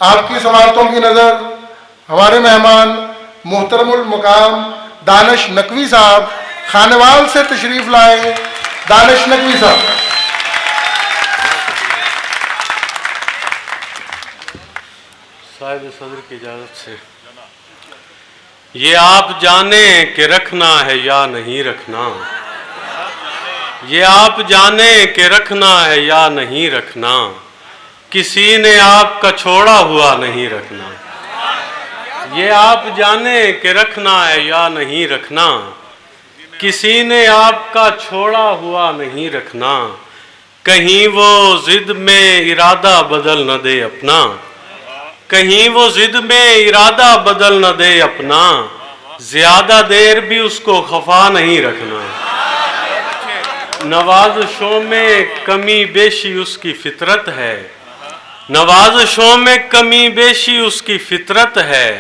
آپ کی سماعتوں کی نظر ہمارے مہمان محترم المقام دانش نقوی صاحب خانوال سے تشریف لائے. دانش نقوی صاحب. صاحب صدر کی اجازت سے. یہ آپ جانیں کہ رکھنا ہے یا نہیں رکھنا، یہ آپ جانیں کہ رکھنا ہے یا نہیں رکھنا، کسی نے آپ کا چھوڑا ہوا نہیں رکھنا. یہ آپ جانیں کہ رکھنا ہے یا نہیں رکھنا، کسی نے آپ کا چھوڑا ہوا نہیں رکھنا. کہیں وہ ضد میں ارادہ بدل نہ دے اپنا، کہیں وہ ضد میں ارادہ بدل نہ دے اپنا، زیادہ دیر بھی اس کو خفا نہیں رکھنا. نوازشوں میں کمی بیشی اس کی فطرت ہے، نوازشوں میں کمی بیشی اس کی فطرت ہے،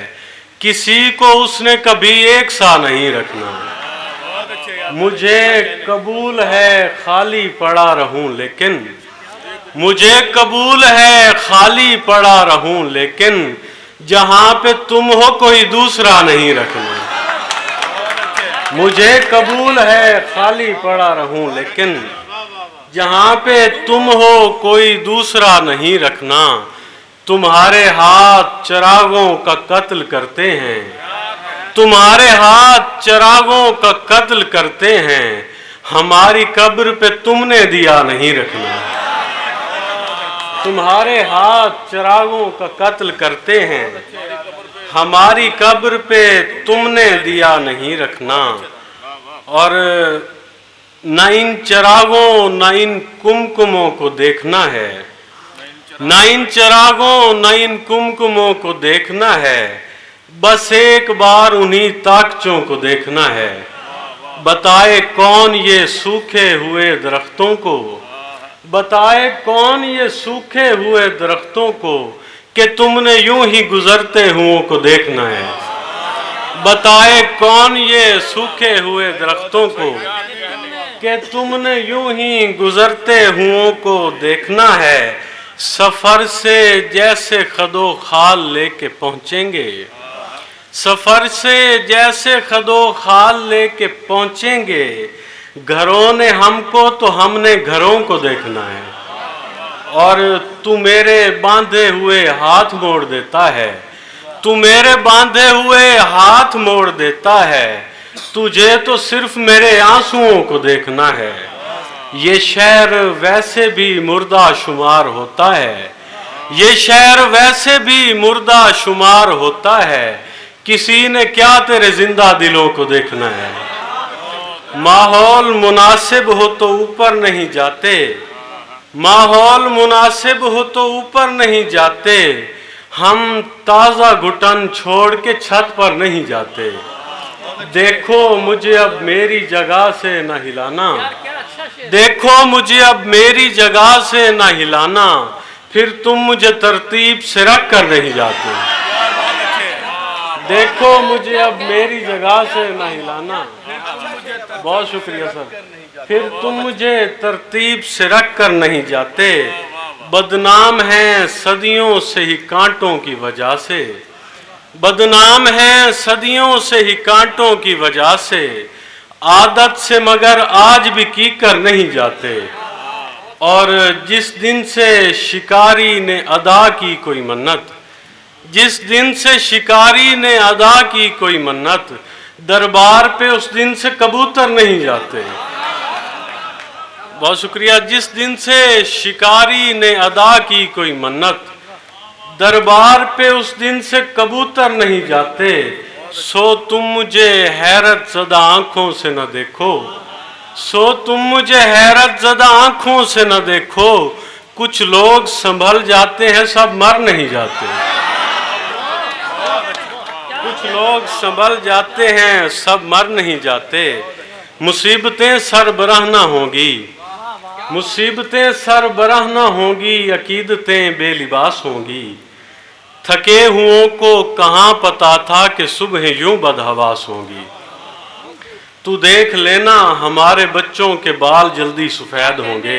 کسی کو اس نے کبھی ایک سا نہیں رکھنا. مجھے قبول ہے خالی پڑا رہوں لیکن، مجھے قبول ہے خالی پڑا رہوں لیکن، جہاں پہ تم ہو کوئی دوسرا نہیں رکھنا. مجھے قبول ہے خالی پڑا رہوں لیکن، جہاں پہ تم ہو کوئی دوسرا نہیں رکھنا. تمہارے ہاتھ چراغوں کا قتل کرتے ہیں، تمہارے ہاتھ چراغوں کا قتل کرتے ہیں، ہماری قبر پہ تم نے دیا نہیں رکھنا. تمہارے ہاتھ چراغوں کا قتل کرتے ہیں، ہماری قبر پہ تم نے دیا نہیں رکھنا. اور نہ ان چراغوں نہ ان کمکموں کو دیکھنا ہے، نہ ان چراغوں نہ ان کمکموں کو دیکھنا ہے، بس ایک بار انہی طاقچوں کو دیکھنا ہے. بتائے کون یہ سوکھے ہوئے درختوں کو، بتائے کون یہ سوکھے ہوئے درختوں کو، کہ تم نے یوں ہی گزرتے ہوں کو دیکھنا ہے. بتائے کون یہ سوکھے ہوئے درختوں کو، کہ تم نے یوں ہی گزرتے ہوں کو دیکھنا ہے. سفر سے جیسے خد و خال لے کے پہنچیں گے، سفر سے جیسے خد و خال لے کے پہنچیں گے، گھروں نے ہم کو تو ہم نے گھروں کو دیکھنا ہے. اور تو میرے باندھے ہوئے ہاتھ موڑ دیتا ہے، تو میرے باندھے ہوئے ہاتھ موڑ دیتا ہے، تجھے تو صرف میرے آنسوؤں کو دیکھنا ہے. یہ شہر ویسے بھی مردہ شمار ہوتا ہے، یہ شہر ویسے بھی مردہ شمار ہوتا ہے، کسی نے کیا تیرے زندہ دلوں کو دیکھنا ہے. ماحول مناسب ہو تو اوپر نہیں جاتے، ماحول مناسب ہو تو اوپر نہیں جاتے، ہم تازہ گھٹن چھوڑ کے چھت پر نہیں جاتے. دیکھو مجھے اب میری جگہ سے نہ ہلانا، دیکھو مجھے اب میری جگہ سے نہ ہلانا، پھر تم مجھے ترتیب سے رکھ کر نہیں جاتے. دیکھو مجھے اب میری جگہ سے نہ ہلانا، بہت شکریہ سر، پھر تم مجھے ترتیب سے رکھ کر نہیں جاتے. بدنام ہیں صدیوں سے ہی کانٹوں کی وجہ سے، بدنام ہیں صدیوں سے ہی کانٹوں کی وجہ سے، عادت سے مگر آج بھی کی کر نہیں جاتے. اور جس دن سے شکاری نے ادا کی کوئی منت، جس دن سے شکاری نے ادا کی کوئی منت، دربار پہ اس دن سے کبوتر نہیں جاتے. بہت شکریہ. جس دن سے شکاری نے ادا کی کوئی منت، دربار پہ اس دن سے کبوتر نہیں جاتے. سو تم مجھے حیرت زدہ آنکھوں سے نہ دیکھو، سو تم مجھے حیرت زدہ آنکھوں سے نہ دیکھو، کچھ لوگ سنبھل جاتے ہیں سب مر نہیں جاتے. کچھ لوگ سنبھل جاتے ہیں سب مر نہیں جاتے. مصیبتیں سربراہ نہ ہوں گی، مصیبتیں سربراہ نہ ہوں گی، عقیدتیں بے لباس ہوں گی. تھکے ہوں کو کہاں پتا تھا کہ صبح یوں بدحواس ہوں گی. تو دیکھ لینا ہمارے بچوں کے بال جلدی سفید ہوں گے،